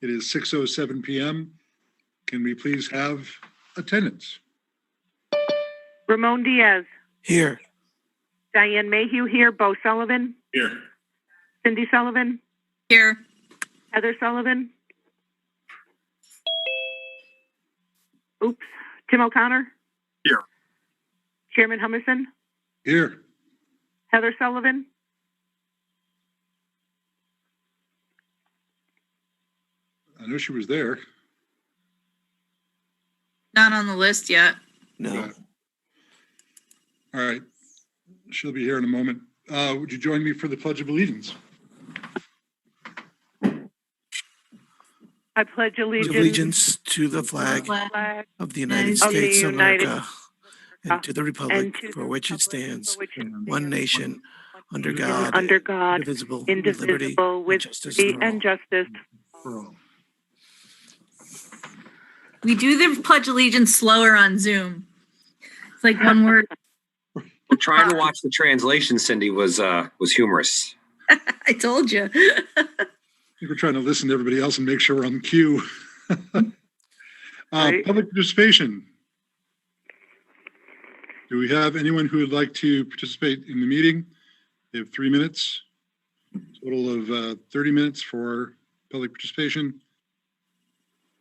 It is 6:07 p.m. Can we please have attendance? Ramon Diaz. Here. Diane Mayhew here. Bo Sullivan. Here. Cindy Sullivan. Here. Heather Sullivan. Oops. Tim O'Connor. Here. Chairman Hummerson. Here. Heather Sullivan. I know she was there. Not on the list yet. No. Yeah. All right. She'll be here in a moment. Would you join me for the Pledge of Allegiance? I pledge Allegiance to the flag flag of the United of the States of United America and to the republic and to for the which it republic stands, for which it one stands, nation, under one God, under God, indivisible, with liberty indivisible, and with justice liberty for all. and justice. We do the Pledge Allegiance slower on Zoom. It's like one word. Well, trying to watch the translation, Cindy, was humorous. I told you. I think we're trying to listen to everybody else and make sure we're on cue. Right. Public participation. Do we have anyone who would like to participate in the meeting? We have 3 minutes, total of 30 minutes for public participation.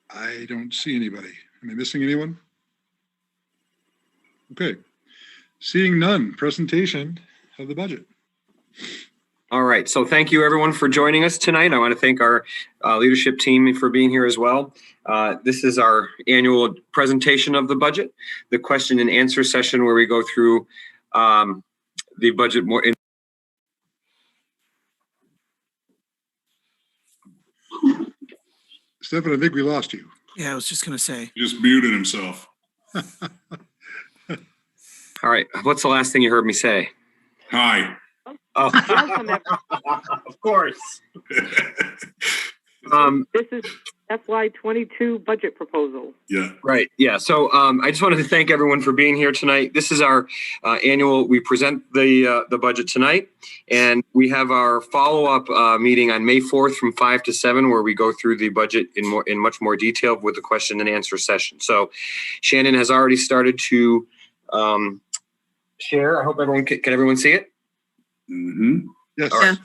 I don't see anybody. Am I missing anyone? Okay. Seeing none, presentation of the budget. All right. So thank you, everyone, for joining us tonight. I want to thank our leadership team for being here as well. This is our annual presentation of the budget, the question and answer session where we go through the budget more in. Stefan, I think we lost you. Yeah, I was just going to say. He just muted himself. All right. What's the last thing you heard me say? Hi. Oh, Welcome, everyone. of course. This is FY22 budget proposal. Yeah. Right. Yeah. So I just wanted to thank everyone for being here tonight. This is our annual. We present the budget tonight, and we have our follow-up meeting on May 4th from 5 to 7, where we go through the budget in much more detail with the question and answer session. So Shannon has already started to share. I hope everyone can everyone see it? Mm-hmm. Yes. All right.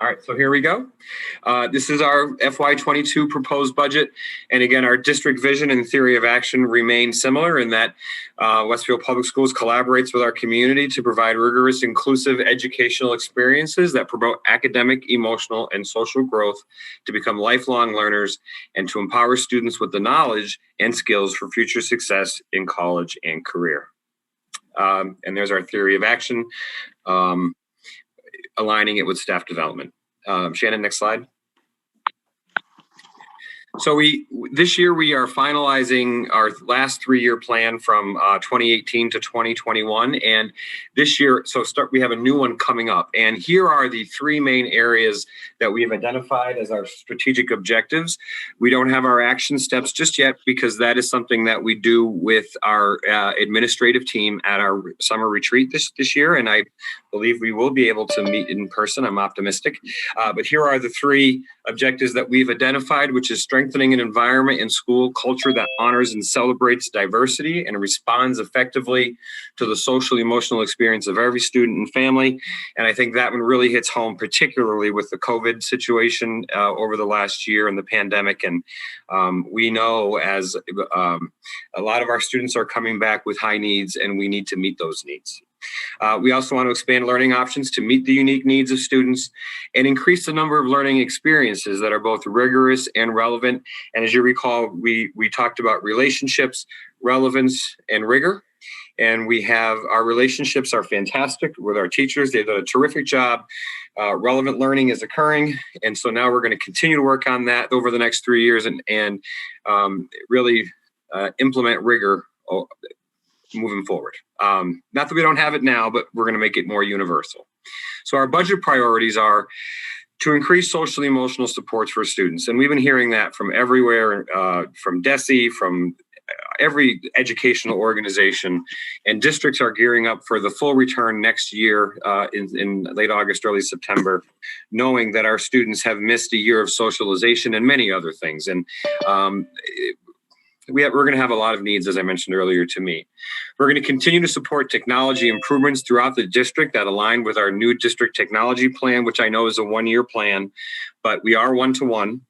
All right, so here we go. This is our FY22 proposed budget. And again, our district vision and theory of action remain similar in that Westfield Public Schools collaborates with our community to provide rigorous, inclusive educational experiences that promote academic, emotional, and social growth to become lifelong learners and to empower students with the knowledge and skills for future success in college and career. And there's our theory of action. Aligning it with staff development. Shannon, next slide. So this year we are finalizing our last 3-year plan from 2018 to 2021, and this year, we have a new one coming up. And here are the 3 main areas that we have identified as our strategic objectives. We don't have our action steps just yet because that is something that we do with our administrative team at our summer retreat this year, and I believe we will be able to meet in person. I'm optimistic. But here are the 3 objectives that we've identified, which is strengthening an environment in school culture that honors and celebrates diversity and responds effectively to the social emotional experience of every student and family. And I think that one really hits home, particularly with the COVID situation over the last year and the pandemic. And we know as a lot of our students are coming back with high needs, and we need to meet those needs. We also want to expand learning options to meet the unique needs of students and increase the number of learning experiences that are both rigorous and relevant. And as you recall, we talked about relationships, relevance, and rigor. And we have our relationships are fantastic with our teachers. They've done a terrific job. Relevant learning is occurring. And so now we're going to continue to work on that over the next 3 years and really implement rigor moving forward. Not that we don't have it now, but we're going to make it more universal. So our budget priorities are to increase social emotional supports for students. And we've been hearing that from everywhere, from DESE, from every educational organization, and districts are gearing up for the full return next year in late August, early September, knowing that our students have missed a year of socialization and many other things. And we're going to have a lot of needs, as I mentioned earlier, to meet. We're going to continue to support technology improvements throughout the district that align with our new district technology plan, which I know is a one-year plan, but we are one-to-one.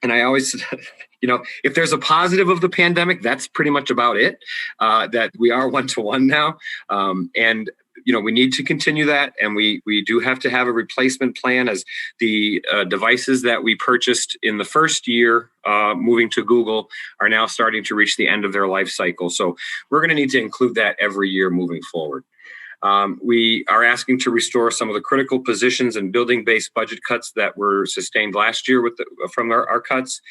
And I always, if there's a positive of the pandemic, that's pretty much about it, that we are one-to-one now. And we need to continue that. And we do have to have a replacement plan, as the devices that we purchased in the first year moving to Google are now starting to reach the end of their life cycle. So we're going to need to include that every year moving forward. We are asking to restore some of the critical positions and building-based budget cuts that were sustained last year from our cuts.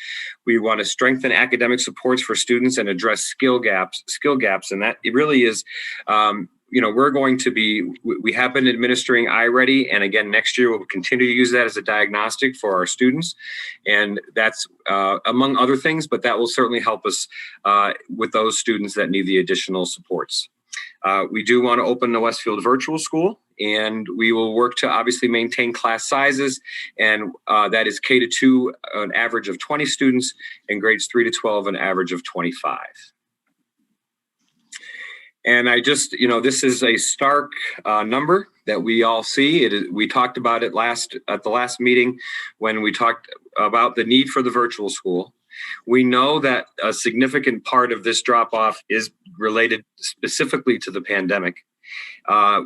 We want to strengthen academic supports for students and address skill gaps, and that it really is. We have been administering iReady, and again, next year we'll continue to use that as a diagnostic for our students. And that's among other things, but that will certainly help us with those students that need the additional supports. We do want to open the Westfield Virtual School, and we will work to obviously maintain class sizes, and that is K-2, an average of 20 students, and grades 3 to 12, an average of 25. And this is a stark number that we all see. We talked about it at the last meeting when we talked about the need for the virtual school. We know that a significant part of this drop-off is related specifically to the pandemic.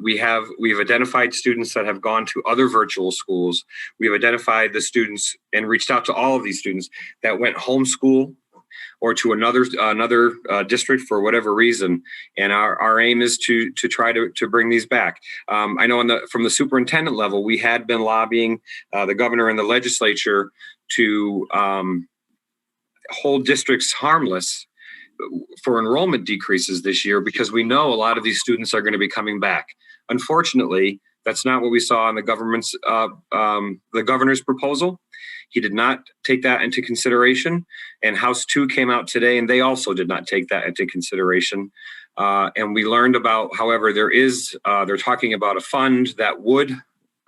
We've identified students that have gone to other virtual schools. We've identified the students and reached out to all of these students that went homeschool or to another district for whatever reason. And our aim is to try to bring these back. I know from the superintendent level, we had been lobbying the governor and the legislature to hold districts harmless for enrollment decreases this year, because we know a lot of these students are going to be coming back. Unfortunately, that's not what we saw in the governor's proposal. He did not take that into consideration, and House 2 came out today, and they also did not take that into consideration. And we learned about, however, they're talking about a fund that would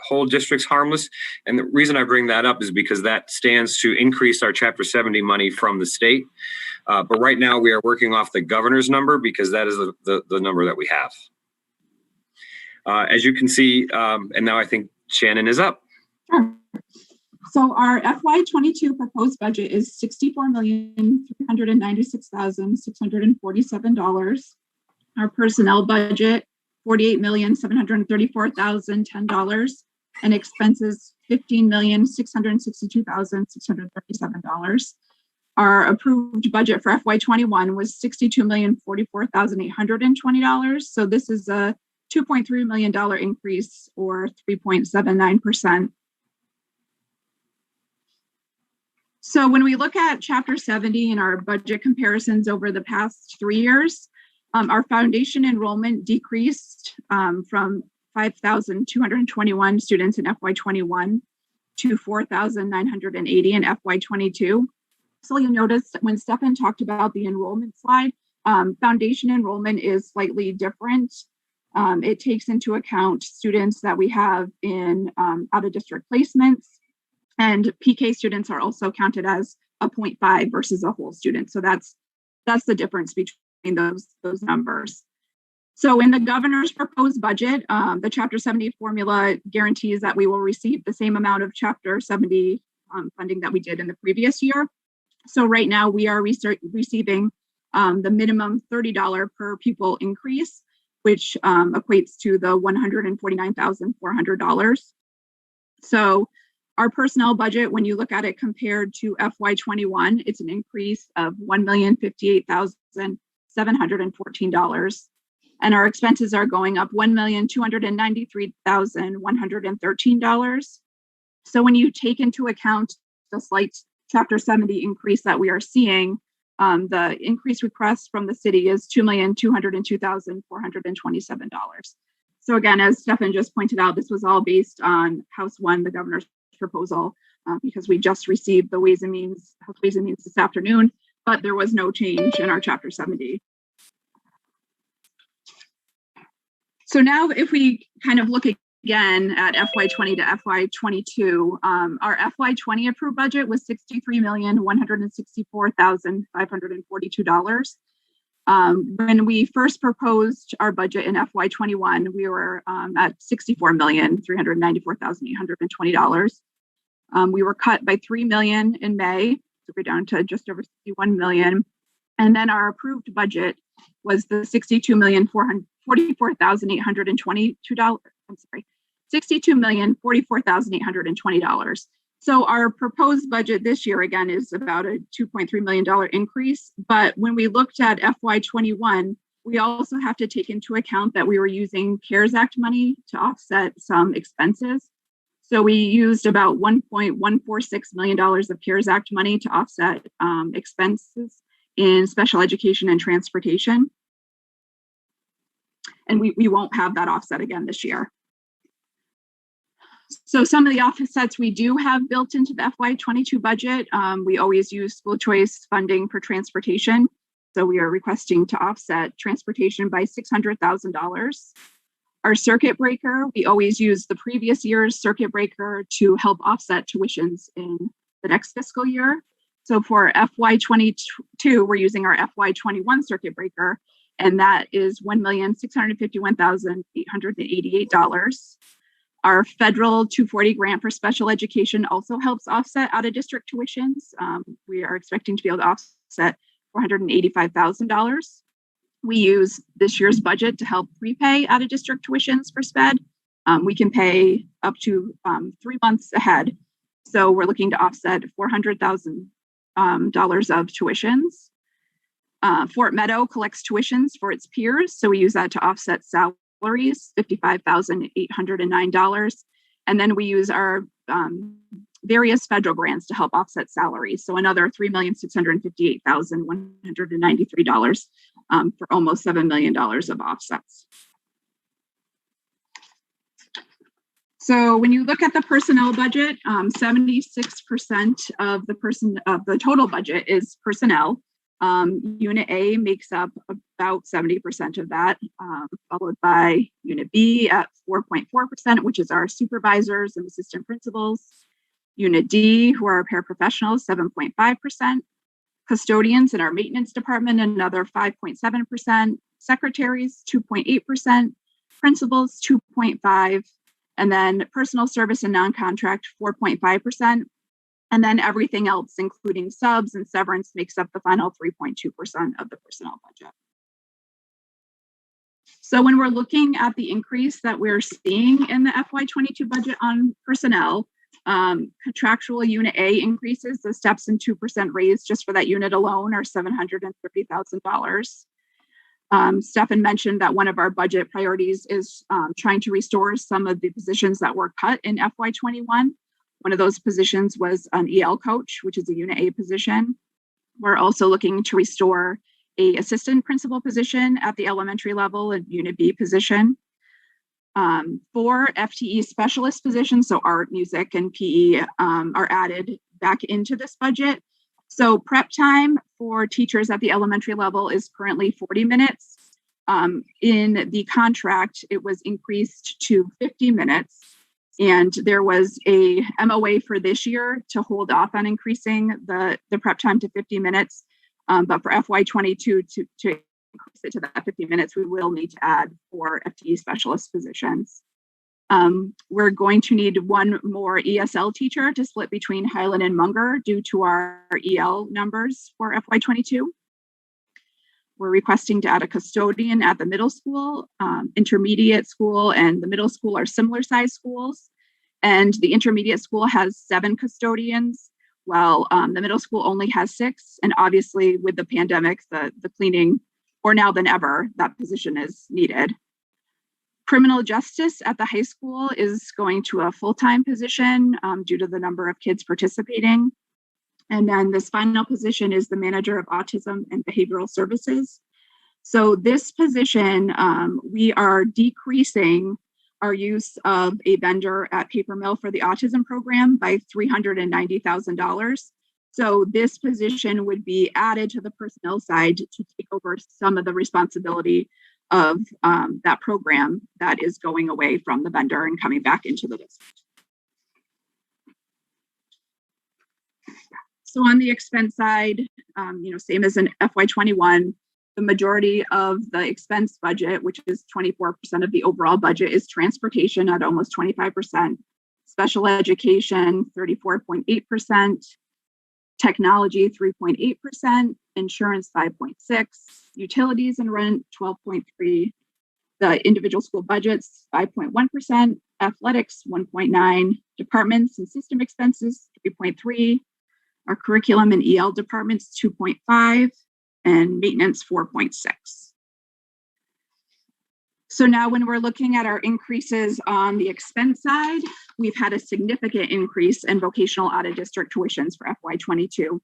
hold districts harmless. And the reason I bring that up is because that stands to increase our Chapter 70 money from the state. But right now we are working off the governor's number, because that is the number that we have. As you can see, and now I think Shannon is up. Sure. So our FY22 proposed budget is $64,396,647. Our personnel budget, $48,734,010, and expenses, $15,662,637. Our approved budget for FY21 was $62,044,820. So this is a $2.3 million increase, or 3.79%. So when we look at Chapter 70 and our budget comparisons over the past 3 years, our foundation enrollment decreased from 5,221 students in FY21 to 4,980 in FY22. So you'll notice when Stefan talked about the enrollment slide, foundation enrollment is slightly different. It takes into account students that we have in out-of-district placements, and PK students are also counted as a 0.5 versus a whole student. So that's the difference between those numbers. So in the governor's proposed budget, the Chapter 70 formula guarantees that we will receive the same amount of Chapter 70 funding that we did in the previous year. So right now we are receiving the minimum $30 per pupil increase, which equates to the $149,400. So our personnel budget, when you look at it compared to FY21, it's an increase of $1,058,714. And our expenses are going up $1,293,113. So when you take into account the slight Chapter 70 increase that we are seeing, the increase request from the city is $2,202,427. So again, as Stefan just pointed out, this was all based on House 1, the governor's proposal, because we just received the Ways and Means this afternoon. but there was no change in our Chapter 70. So now if we kind of look again at FY20 to FY22, our FY20 approved budget was $63,164,542. When we first proposed our budget in FY21, we were at $64,394,820. We were cut by $3 million in May, so we're down to just over $61 million. And then our approved budget was the $62,044,822. I'm sorry, $62,044,820. So our proposed budget this year, again, is about a $2.3 million increase. But when we looked at FY21, we also have to take into account that we were using CARES Act money to offset some expenses. So we used about $1.146 million of CARES Act money to offset expenses in special education and transportation. And we won't have that offset again this year. So some of the offsets we do have built into the FY22 budget. We always use school choice funding for transportation. So we are requesting to offset transportation by $600,000. Our circuit breaker, we always use the previous year's circuit breaker to help offset tuitions in the next fiscal year. So for FY22, we're using our FY21 circuit breaker, and that is $1,651,888. Our federal 240 grant for special education also helps offset out-of-district tuitions. We are expecting to be able to offset $485,000. We use this year's budget to help prepay out-of-district tuitions for SPED. We can pay up to 3 months ahead. So we're looking to offset $400,000 of tuitions. Fort Meadow collects tuitions for its peers, so we use that to offset salaries, $55,809. And then we use our various federal grants to help offset salaries. So another $3,658,193 for almost $7 million of offsets. So when you look at the personnel budget, 76% of the total budget is personnel. Unit A makes up about 70% of that, followed by Unit B at 4.4%, which is our supervisors and assistant principals. Unit D, who are our paraprofessionals, 7.5%. Custodians in our maintenance department, another 5.7%. Secretaries, 2.8%. Principals, 2.5%. And then personal service and non-contract, 4.5%. And then everything else, including subs and severance, makes up the final 3.2% of the personnel budget. So when we're looking at the increase that we're seeing in the FY22 budget on personnel, contractual Unit A increases, the steps and 2% raise just for that unit alone are $730,000. Stefan mentioned that one of our budget priorities is trying to restore some of the positions that were cut in FY21. One of those positions was an EL coach, which is a Unit A position. We're also looking to restore an assistant principal position at the elementary level, a Unit B position. 4 FTE specialist positions, so art, music, and PE, are added back into this budget. So prep time for teachers at the elementary level is currently 40 minutes. In the contract, it was increased to 50 minutes. And there was a MOA for this year to hold off on increasing the prep time to 50 minutes. But for FY22 to increase it to that 50 minutes, we will need to add 4 FTE specialist positions. We're going to need 1 more ESL teacher to split between Highland and Munger due to our EL numbers for FY22. We're requesting to add a custodian at the middle school. Intermediate school and the middle school are similar size schools. And the intermediate school has 7 custodians, while the middle school only has 6. And obviously with the pandemic, the cleaning, more now than ever, that position is needed. Criminal justice at the high school is going to a full-time position due to the number of kids participating. And then this final position is the manager of autism and behavioral services. So this position, we are decreasing our use of a vendor at Paper Mill for the autism program by $390,000. So this position would be added to the personnel side to take over some of the responsibility of that program that is going away from the vendor and coming back into the district. So on the expense side, same as in FY21, the majority of the expense budget, which is 24% of the overall budget, is transportation at almost 25%, special education 34.8%, technology 3.8%, insurance 5.6%, utilities and rent 12.3%, the individual school budgets 5.1%, athletics 1.9%, departments and system expenses 3.3%, our curriculum and EL departments 2.5%, and maintenance 4.6%. So now when we're looking at our increases on the expense side, we've had a significant increase in vocational out-of-district tuitions for FY22.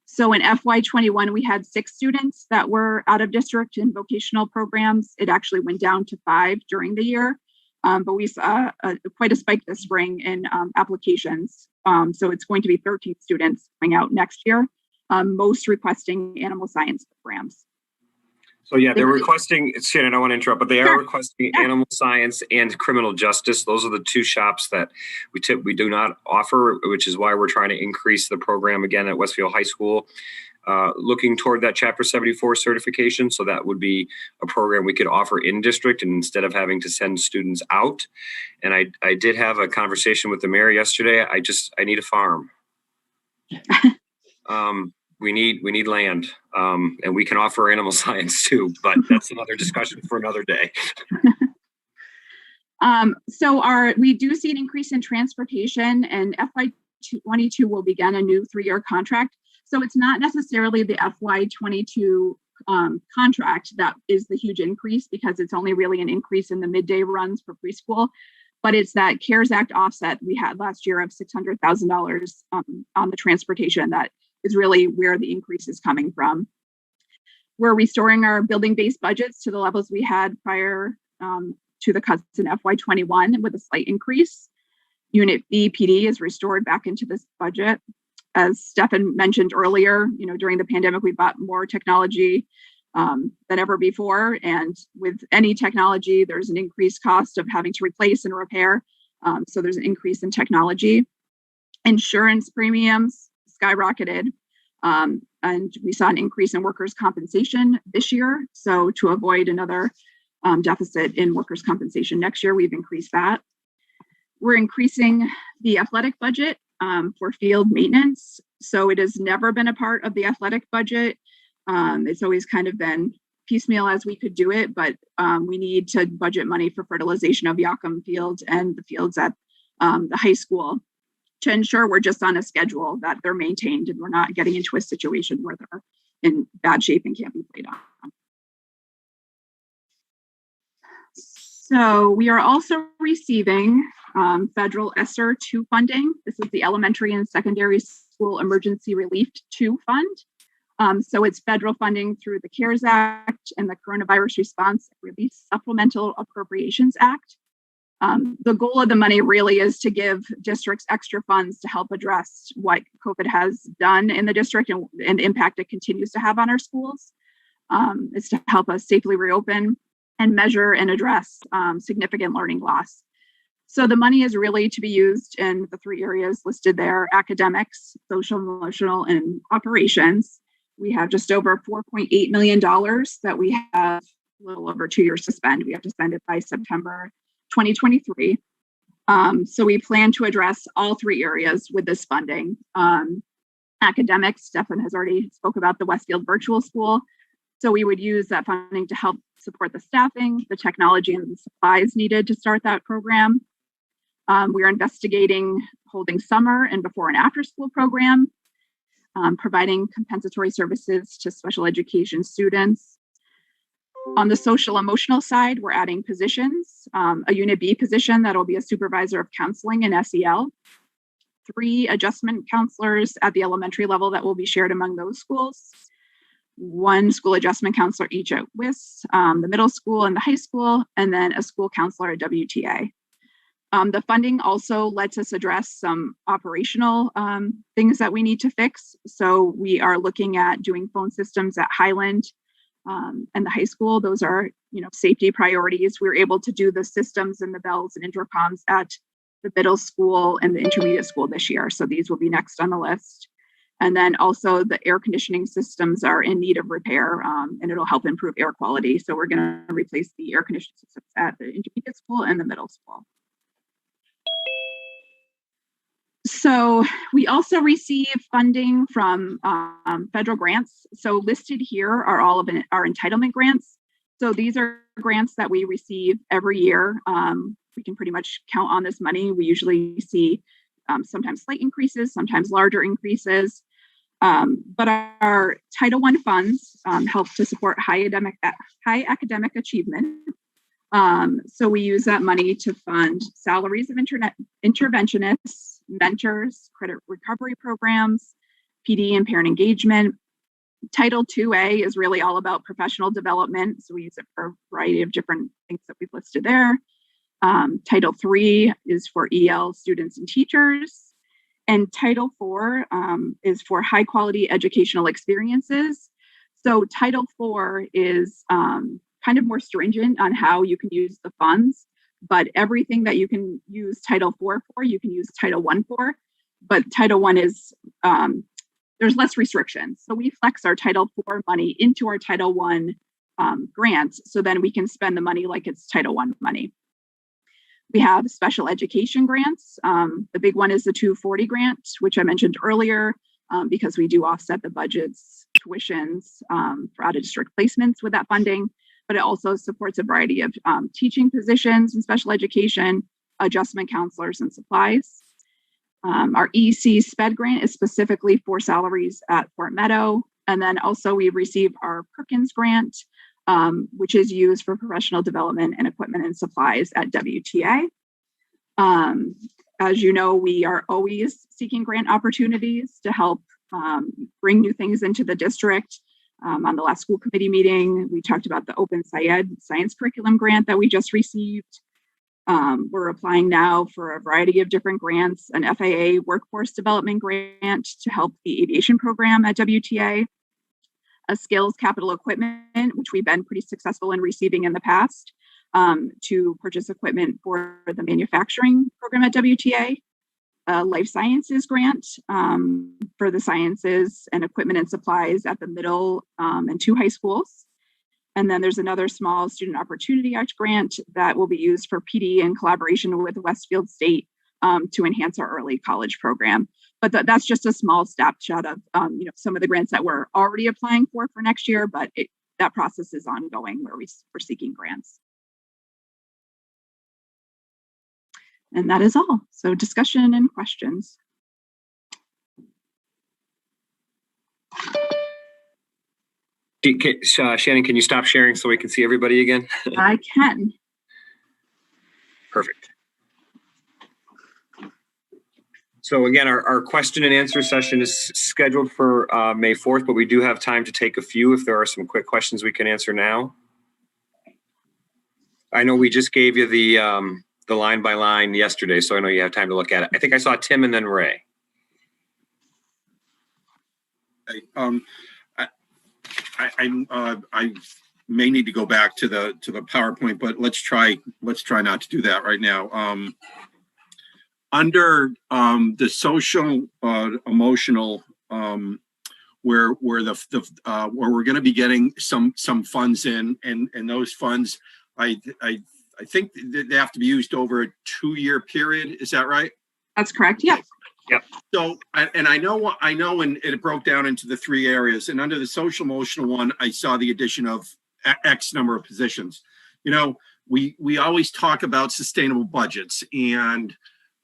So in FY21, we had 6 students that were out of district in vocational programs. It actually went down to 5 during the year, but we saw quite a spike this spring in applications. So it's going to be 13 students coming out next year, most requesting animal science programs. So yeah, they're requesting, Shannon, I don't want to interrupt, but they are Sure. requesting animal science and criminal justice. Those are the 2 shops that we do not offer, which is why we're trying to increase the program again at Westfield High School, looking toward that Chapter 74 certification. So that would be a program we could offer in district instead of having to send students out. And I did have a conversation with the mayor yesterday. I need a farm. We need land, and we can offer animal science too, but that's another discussion for another day. We do see an increase in transportation, and FY22 will begin a new 3-year contract. So it's not necessarily the FY22 contract that is the huge increase, because it's only really an increase in the midday runs for preschool, but it's that CARES Act offset we had last year of $600,000 on the transportation that is really where the increase is coming from. We're restoring our building-based budgets to the levels we had prior to the cuts in FY21 with a slight increase. Unit B PD is restored back into this budget. As Stefan mentioned earlier, during the pandemic, we bought more technology than ever before. And with any technology, there's an increased cost of having to replace and repair. So there's an increase in technology. Insurance premiums skyrocketed, and we saw an increase in workers' compensation this year. So to avoid another deficit in workers' compensation next year, we've increased that. We're increasing the athletic budget for field maintenance. So it has never been a part of the athletic budget. It's always kind of been piecemeal as we could do it, but we need to budget money for fertilization of Yocum Field and the fields at the high school to ensure we're just on a schedule, that they're maintained and we're not getting into a situation where they're in bad shape and can't be played on. So we are also receiving federal ESSER 2 funding. This is the Elementary and Secondary School Emergency Relief 2 Fund. So it's federal funding through the CARES Act and the Coronavirus Response and Relief Supplemental Appropriations Act. The goal of the money really is to give districts extra funds to help address what COVID has done in the district and the impact it continues to have on our schools. It's to help us safely reopen and measure and address significant learning loss. So the money is really to be used in the 3 areas listed there: academics, social, emotional, and operations. We have just over $4.8 million that we have a little over 2 years to spend. We have to spend it by September 2023. So we plan to address all 3 areas with this funding. Academics, Stefan has already spoke about the Westfield Virtual School. So we would use that funding to help support the staffing, the technology, and the supplies needed to start that program. We are investigating holding summer and before and after school program, providing compensatory services to special education students. On the social emotional side, we're adding positions, a Unit B position that'll be a supervisor of counseling and SEL, 3 adjustment counselors at the elementary level that will be shared among those schools, 1 school adjustment counselor each at WIS, the middle school and the high school, and then a school counselor at WTA. The funding also lets us address some operational things that we need to fix. So we are looking at doing phone systems at Highland and the high school. Those are, safety priorities. We were able to do the systems and the bells and intercoms at the middle school and the intermediate school this year. So these will be next on the list. And then also the air conditioning systems are in need of repair, and it'll help improve air quality. So we're going to replace the air conditioning systems at the intermediate school and the middle school. So we also receive funding from federal grants. So listed here are all of our entitlement grants. So these are grants that we receive every year. We can pretty much count on this money. We usually see sometimes slight increases, sometimes larger increases. But our Title I funds help to support high academic achievement. So we use that money to fund salaries of interventionists, mentors, credit recovery programs, PD and parent engagement. Title IIA is really all about professional development. So we use it for a variety of different things that we've listed there. Title III is for EL students and teachers. And Title IV is for high quality educational experiences. So Title IV is kind of more stringent on how you can use the funds, but everything that you can use Title IV for, you can use Title I for. But Title I is, there's less restrictions. So we flex our Title IV money into our Title I grants, so then we can spend the money like it's Title I money. We have special education grants. The big one is the 240 grant, which I mentioned earlier, because we do offset the budget's tuitions for out-of-district placements with that funding, but it also supports a variety of teaching positions in special education, adjustment counselors, and supplies. Our EC SPED grant is specifically for salaries at Fort Meadow. And then also we receive our Perkins grant, which is used for professional development and equipment and supplies at WTA. As you know, we are always seeking grant opportunities to help bring new things into the district. On the last school committee meeting, we talked about the Open Syed science curriculum grant that we just received. We're applying now for a variety of different grants, an FAA workforce development grant to help the aviation program at WTA, a skills capital equipment, which we've been pretty successful in receiving in the past, to purchase equipment for the manufacturing program at WTA, a life sciences grant for the sciences and equipment and supplies at the middle and 2 high schools. And then there's another small Student Opportunity Act grant that will be used for PD in collaboration with Westfield State to enhance our early college program. But that's just a small snapshot of some of the grants that we're already applying for next year, but that process is ongoing where we're seeking grants. And that is all. So discussion and questions. Shannon, can you stop sharing so we can see everybody again? I can. Perfect. So again, our question and answer session is scheduled for May 4th, but we do have time to take a few if there are some quick questions we can answer now. I know we just gave you the line by line yesterday, so I know you have time to look at it. I think I saw Tim and then Ray. I may need to go back to the PowerPoint, but let's try not to do that right now. Under the social emotional, where we're going to be getting some funds in, and those funds, I think they have to be used over a 2-year period. Is that right? That's correct. Yeah. Yep. So, and I know, and it broke down into the 3 areas. And under the social emotional one, I saw the addition of X number of positions. We always talk about sustainable budgets, and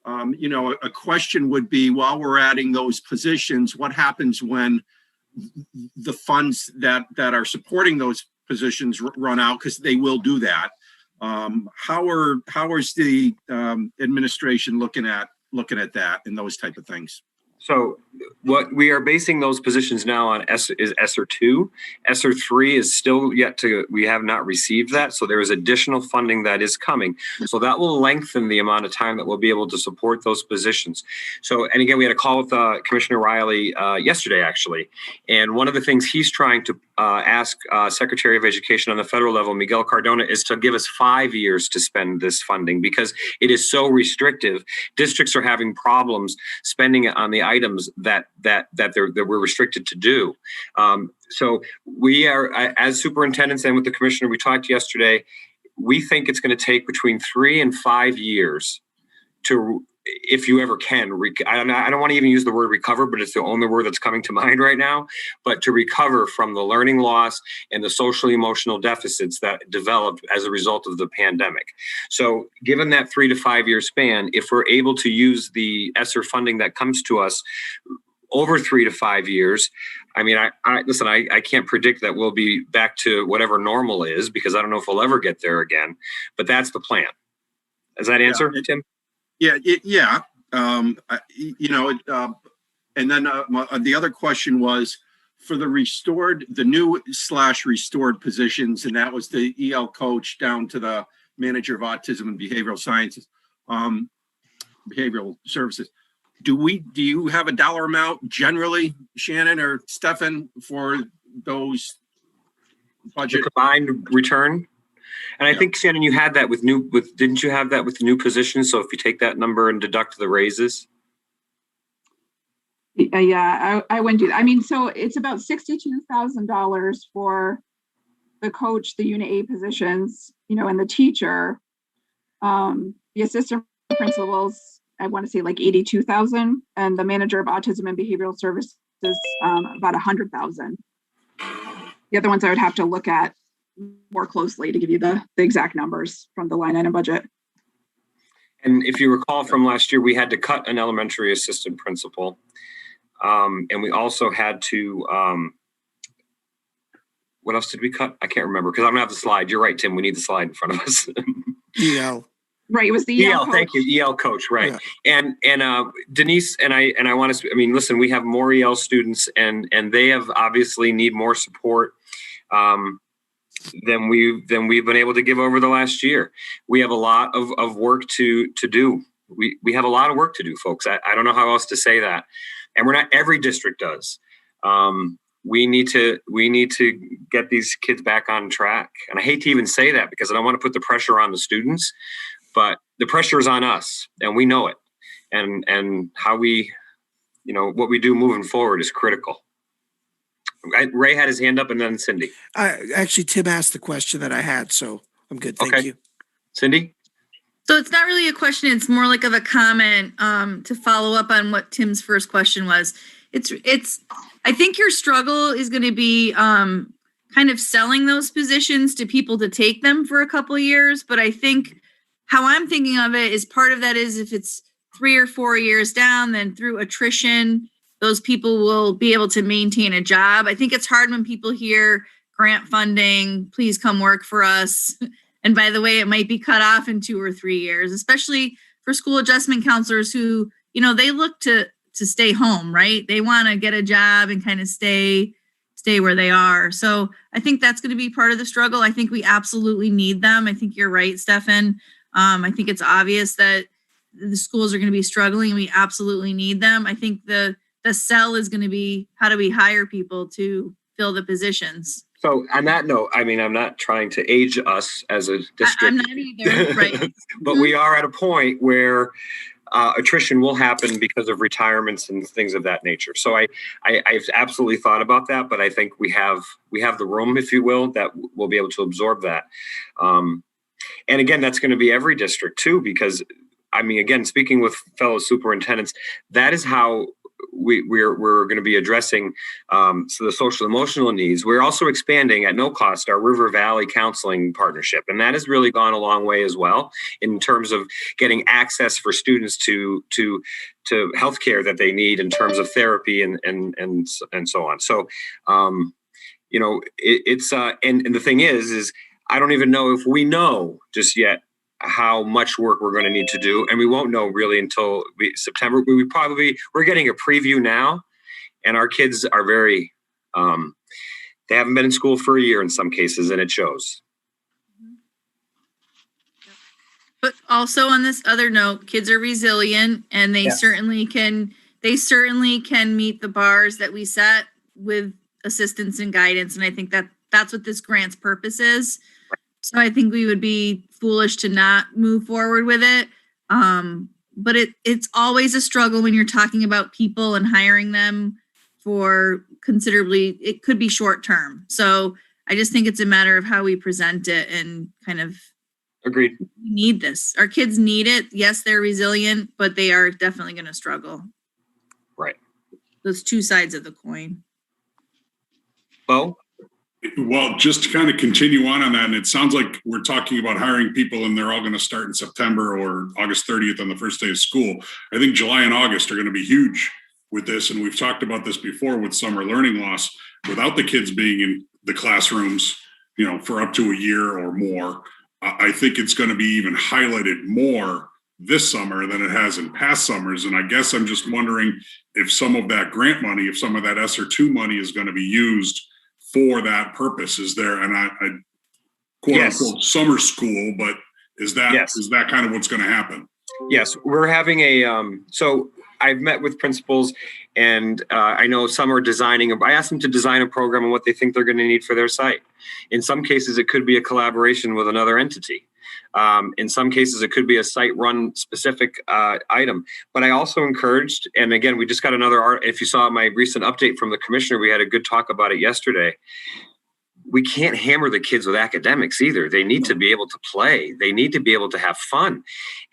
a question would be, while we're adding those positions, what happens when the funds that are supporting those positions run out? Because they will do that. How is the administration looking at that and those type of things? So what we are basing those positions now on is ESSER 2. ESSER 3 is still we have not received that. So there is additional funding that is coming. So that will lengthen the amount of time that we'll be able to support those positions. So, and again, we had a call with Commissioner Riley yesterday, actually. And one of the things he's trying to ask Secretary of Education on the federal level, Miguel Cardona, is to give us 5 years to spend this funding because it is so restrictive. Districts are having problems spending it on the items that we're restricted to do. So we are, as superintendents and with the commissioner, we talked yesterday, we think it's going to take between 3 and 5 years to, if you ever can, I don't want to even use the word recover, but it's the only word that's coming to mind right now, but to recover from the learning loss and the social emotional deficits that developed as a result of the pandemic. So given that 3 to 5 year span, if we're able to use the ESSER funding that comes to us over 3 to 5 years, I mean, I can't predict that we'll be back to whatever normal is because I don't know if we'll ever get there again, but that's the plan. Does that answer, Tim? Yeah. And then the other question was for the new/restored positions, and that was the EL coach down to the manager of autism and behavioral sciences, behavioral services. Do you have a dollar amount generally, Shannon or Stefan, for those budget? The combined return? And I think, Shannon, you had that didn't you have that with the new positions? So if you take that number and deduct the raises? Yeah, I wouldn't do that. I mean, so it's about $62,000 for the coach, the Unit A positions, and the teacher. The assistant principals, I want to say like 82,000, and the manager of autism and behavioral services about 100,000. The other ones I would have to look at more closely to give you the exact numbers from the line item budget. And if you recall from last year, we had to cut an elementary assistant principal. And we also had to, what else did we cut? I can't remember because I don't have the slide. You're right, Tim. We need the slide in front of us. EL. Right. It was the EL coach. Thank you. EL coach. Right. Yeah. And Denise and I want to, listen, we have more EL students and they have obviously need more support. Than we've been able to give over the last year. We have a lot of work to do. We have a lot of work to do, folks. I don't know how else to say that. And every district does. We need to get these kids back on track. And I hate to even say that because I don't want to put the pressure on the students, but the pressure is on us and we know it. And how we, what we do moving forward is critical. Ray had his hand up and then Cindy. Actually, Tim asked the question that I had, so I'm good. Thank you. Cindy? So it's not really a question. It's more like of a comment to follow up on what Tim's first question was. I think your struggle is going to be kind of selling those positions to people to take them for a couple of years. But I think how I'm thinking of it is part of that is if it's 3 or 4 years down, then through attrition, those people will be able to maintain a job. I think it's hard when people hear grant funding, please come work for us. And by the way, it might be cut off in 2 or 3 years, especially for school adjustment counselors who, they look to stay home, right? They want to get a job and kind of stay where they are. So I think that's going to be part of the struggle. I think we absolutely need them. I think you're right, Stefan. I think it's obvious that the schools are going to be struggling and we absolutely need them. I think the sell is going to be, how do we hire people to fill the positions? So on that note, I'm not trying to age us as a district. I'm not either, right? But we are at a point where attrition will happen because of retirements and things of that nature. So I've absolutely thought about that, but I think we have the room, if you will, that we'll be able to absorb that. And again, that's going to be every district too, because again, speaking with fellow superintendents, that is how we're going to be addressing so the social emotional needs. We're also expanding at no cost our River Valley Counseling Partnership, and that has really gone a long way as well in terms of getting access for students to healthcare that they need in terms of therapy and so on. So it's and the thing is I don't even know if we know just yet how much work we're going to need to do, and we won't know really until September. We're getting a preview now, and our kids are very they haven't been in school for a year in some cases, and it shows. But also on this other note, kids are resilient, and they certainly can meet the bars that we set with assistance and guidance. And I think that that's what this grant's purpose is. So I think we would be foolish to not move forward with it. But it's always a struggle when you're talking about people and hiring them for considerably, it could be short term. So I just think it's a matter of how we present it and kind of. Agreed. We need this. Our kids need it. Yes, they're resilient, but they are definitely going to struggle. Right. Those two sides of the coin. Bo? Well, just to kind of continue on that, and it sounds like we're talking about hiring people and they're all going to start in September or August 30th on the first day of school. I think July and August are going to be huge with this. And we've talked about this before with summer learning loss. Without the kids being in the classrooms, for up to a year or more, I think it's going to be even highlighted more this summer than it has in past summers. And I guess I'm just wondering if some of that grant money, if some of that ESSER 2 money is going to be used for that purpose. Is there, and I quote unquote summer school, but is that kind of what's going to happen? Yes, we're having so I've met with principals, and I know some are designing. I asked them to design a program on what they think they're going to need for their site. In some cases, it could be a collaboration with another entity. In some cases, it could be a site-run specific item. But I also encouraged, and again, we just got another art. If you saw my recent update from the commissioner, we had a good talk about it yesterday. We can't hammer the kids with academics either. They need to be able to play. They need to be able to have fun.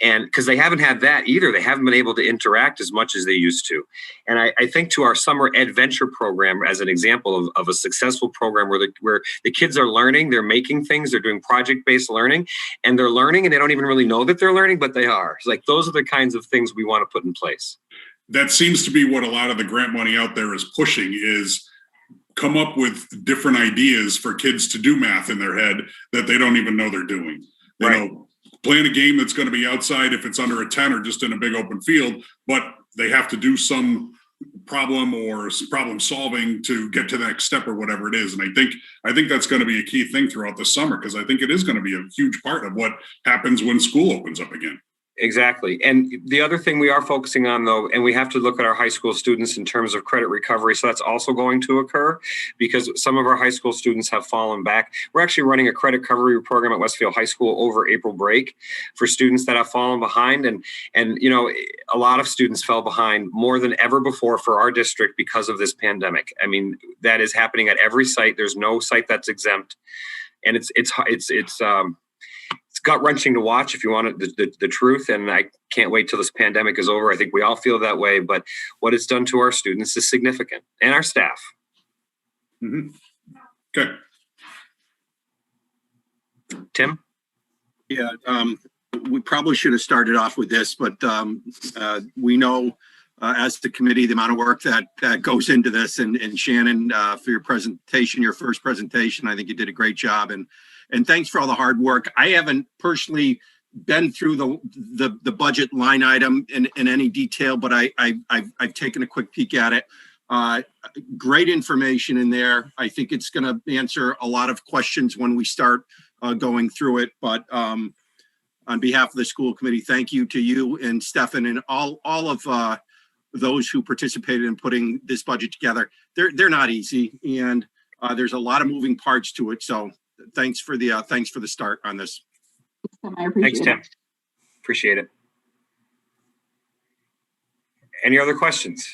And because they haven't had that either, they haven't been able to interact as much as they used to. And I think to our summer adventure program as an example of a successful program where the kids are learning, they're making things, they're doing project-based learning, and they're learning and they don't even really know that they're learning, but they are. It's like those are the kinds of things we want to put in place. That seems to be what a lot of the grant money out there is pushing, is come up with different ideas for kids to do math in their head that they don't even know they're doing. Playing a game that's going to be outside if it's under a 10 or just in a big open field, but they have to do some problem or problem solving to get to the next step or whatever it is. And I think that's going to be a key thing throughout the summer, because I think it is going to be a huge part of what happens when school opens up again. Exactly. And the other thing we are focusing on, though, and we have to look at our high school students in terms of credit recovery. So that's also going to occur because some of our high school students have fallen back. We're actually running a credit recovery program at Westfield High School over April break for students that have fallen behind. And a lot of students fell behind more than ever before for our district because of this pandemic. I mean, that is happening at every site. There's no site that's exempt. And it's gut-wrenching to watch if you want the truth, and I can't wait till this pandemic is over. I think we all feel that way, but what it's done to our students is significant, and our staff. Mm-hmm. Okay. Tim? Yeah, we probably should have started off with this, but we know as the committee, the amount of work that goes into this, and Shannon, for your presentation, your first presentation, I think you did a great job, and thanks for all the hard work. I haven't personally been through the budget line item in any detail, but I've taken a quick peek at it. Great information in there. I think it's going to answer a lot of questions when we start going through it. But on behalf of the school committee, thank you to you and Stefan and all of those who participated in putting this budget together. They're not easy, and there's a lot of moving parts to it. So thanks for the start on this. Thanks, Tim. Appreciate it. Any other questions?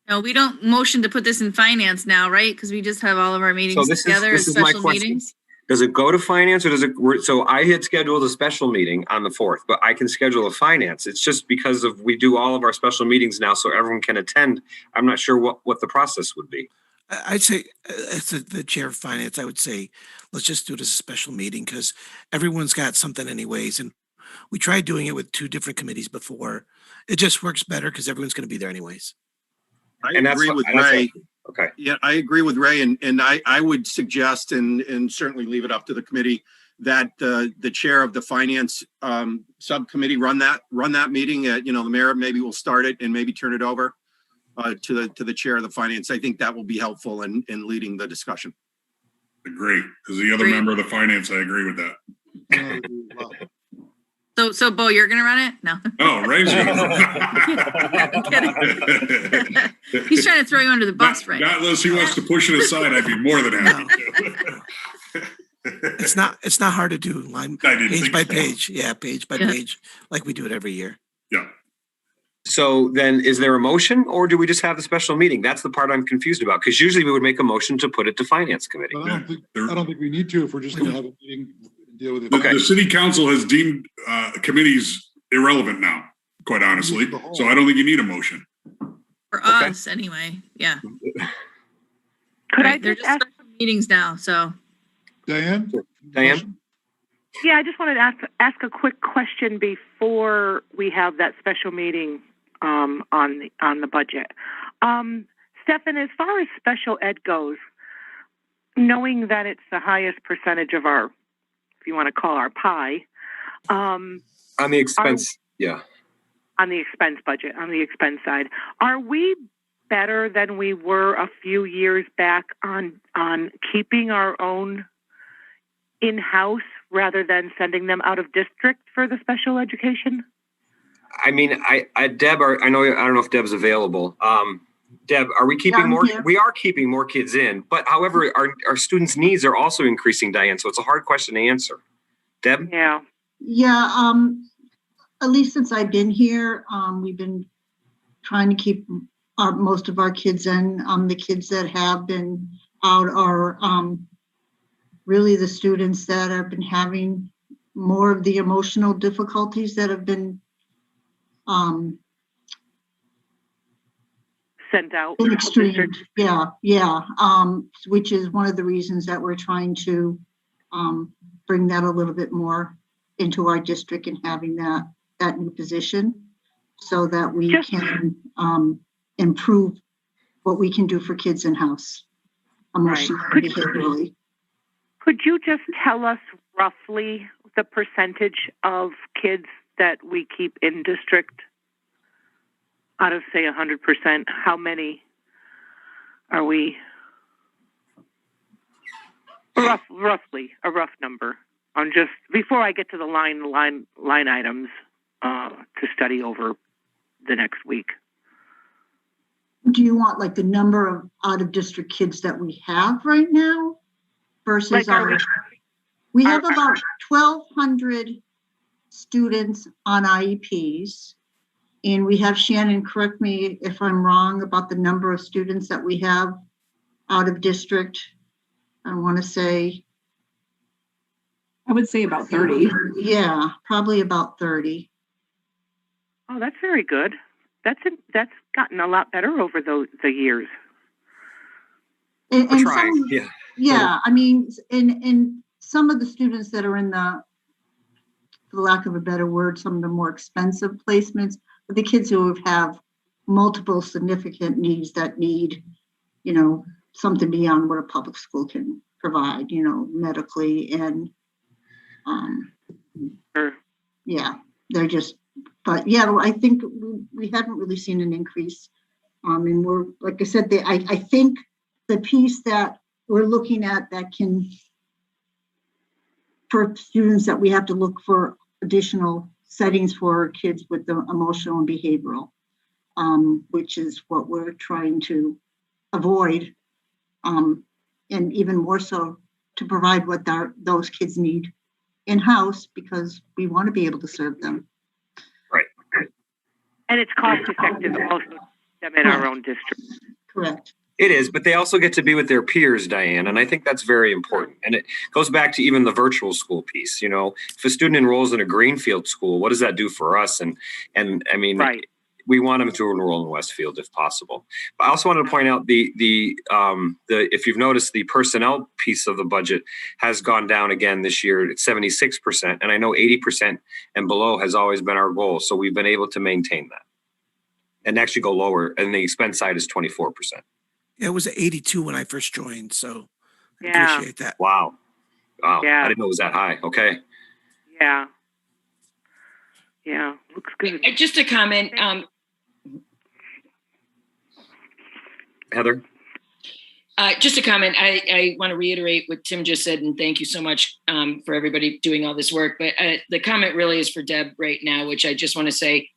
No, we don't motion to put this in finance now, right? Because we just have all of our meetings together as special meetings. Does it go to finance, or does it? So I had scheduled a special meeting on the 4th, but I can schedule a finance. It's just because we do all of our special meetings now, so everyone can attend. I'm not sure what the process would be. I'd say, as the chair of finance, I would say, let's just do it as a special meeting because everyone's got something anyways. And we tried doing it with 2 different committees before. It just works better because everyone's going to be there anyways. I agree with Ray. Okay. Yeah, I agree with Ray, and I would suggest and certainly leave it up to the committee that the chair of the finance subcommittee run that meeting. The mayor maybe will start it and maybe turn it over to the chair of the finance. I think that will be helpful in leading the discussion. Agree. As the other member of the finance, I agree with that. So Bo, you're gonna run it? No. Oh, Ray's I'm gonna. kidding. He's trying to throw you under the bus, right? Not unless he wants to push it aside, I'd be more than happy to. It's not hard to do line I didn't page think by so. page. Yeah, page by page, like we do it every year. Yeah. So then is there a motion or do we just have the special meeting? That's the part I'm confused about because usually we would make a motion to put it to finance committee. But I don't think we need to if we're just going to have a meeting and deal with it. Okay. The city council has deemed committees irrelevant now, quite honestly. So I don't think you need a motion. For us, anyway. Yeah. Could I Right, they're just just ask? special meetings now, so. Diane? Diane? Yeah, I just wanted to ask a quick question before we have that special meeting on the budget. Stefan, as far as special ed goes, knowing that it's the highest percentage of our, if you want to call our pie, On the expense, yeah. on the expense budget, on the expense side, are we better than we were a few years back on keeping our own in-house rather than sending them out of district for the special education? I mean, Deb, I don't know if Deb's available. Deb, are we keeping I'm more? here. We are keeping more kids in, but however, our students' needs are also increasing, Diane. So it's a hard question to answer. Deb? Yeah. Yeah, at least since I've been here, we've been trying to keep most of our kids in. The kids that have been out are really the students that have been having more of the emotional difficulties that have been Sent out. in extreme. District. Yeah. Which is one of the reasons that we're trying to bring that a little bit more into our district and having that new position so that we can improve what we can do for kids in-house emotionally and behaviorally. Could you just tell us roughly the percentage of kids that we keep in district out of, say, 100%? How many are we? Roughly, a rough number on just before I get to the line items to study over the next week. Do you want like the number of out-of-district kids that we have right now versus Like we have about 1,200 students on IEPs. And we have, Shannon, correct me if I'm wrong about the number of students that we have out of district. I want to say. I would say about 30. Yeah, probably about 30. Oh, that's very good. That's gotten a lot better over the years. And We're trying, some, yeah. yeah, I mean, and some of the students that are in the, for lack of a better word, some of the more expensive placements, but the kids who have multiple significant needs that need, something beyond what a public school can provide, medically and, Sure. yeah, they're just, but yeah, I think we haven't really seen an increase. And we're, like I said, I think the piece that we're looking at that can, for students that we have to look for additional settings for kids with the emotional and behavioral, which is what we're trying to avoid. And even more so to provide what those kids need in-house because we want to be able to serve them. Right. And it's cost effective to also them in our own district. Correct. It is, but they also get to be with their peers, Diane, and I think that's very important. And it goes back to even the virtual school piece. If a student enrolls in a greenfield school, what does that do for us? And I mean, Right. We want them to enroll in Westfield if possible. But I also wanted to point out the if you've noticed, the personnel piece of the budget has gone down again this year at 76%, and I know 80% and below has always been our goal. So we've been able to maintain that, and actually go lower. And the expense side is 24%. It was 82 when I first joined, so I Yeah. appreciate that. Wow. Wow. Yeah. I didn't know it was that high. Okay. Yeah. Yeah. Looks good. Just a comment. Heather? Just a comment. I want to reiterate what Tim just said, and thank you so much for everybody doing all this work. But the comment really is for Deb right now, which I just want to say,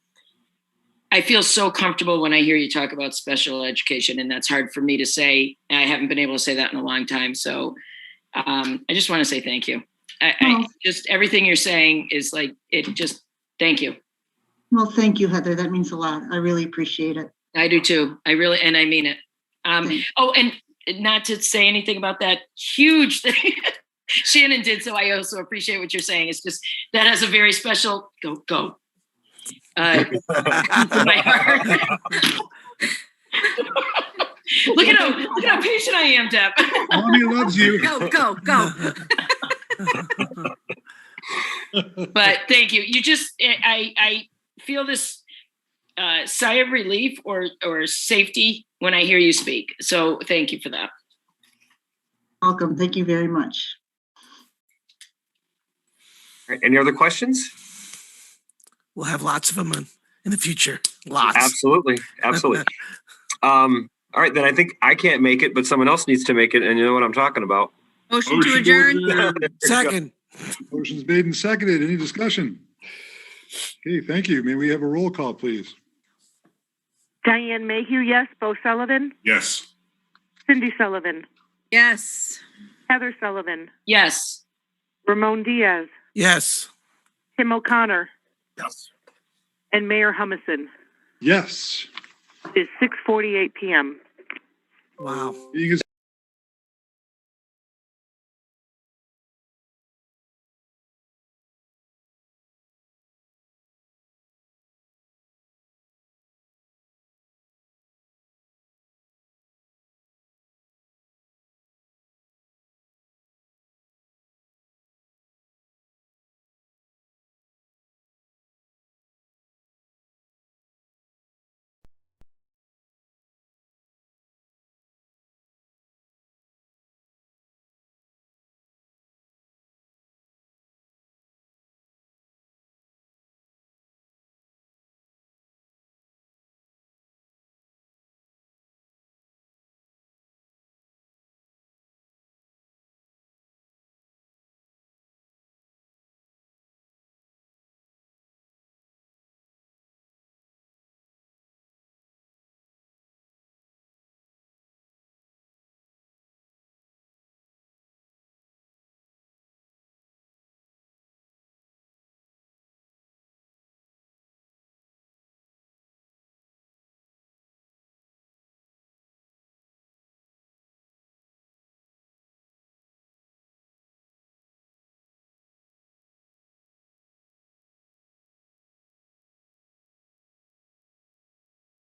I feel so comfortable when I hear you talk about special education, and that's hard for me to say. I haven't been able to say that in a long time. So I just want to say thank you. I just, everything you're saying is like, thank you. Well, thank you, Heather. That means a lot. I really appreciate it. I do too. I mean it. Thanks. Oh, and not to say anything about that huge thing Shannon did. So I also appreciate what you're saying. It's just, that has a very special, go. My heart. Look at how patient I am, Deb. Mommy loves you. Go. But thank you. You just, I feel this sigh of relief or safety when I hear you speak. So thank you for that. Welcome. Thank you very much. All right, any other questions? We'll have lots of them in the future. Lots. Absolutely. All right, then I think I can't make it, but someone else needs to make it, and you know what I'm talking about. Motion to adjourn. Second. Motion's made and seconded. Any discussion? Okay, thank you. May we have a roll call, please? Diane Mayhew, yes. Bo Sullivan, Yes. Cindy Sullivan, Yes. Heather Sullivan, Yes. Ramon Diaz, Yes. Tim O'Connor, Yes. and Mayor Humison. Yes. It's 6:48 p.m. Wow. You can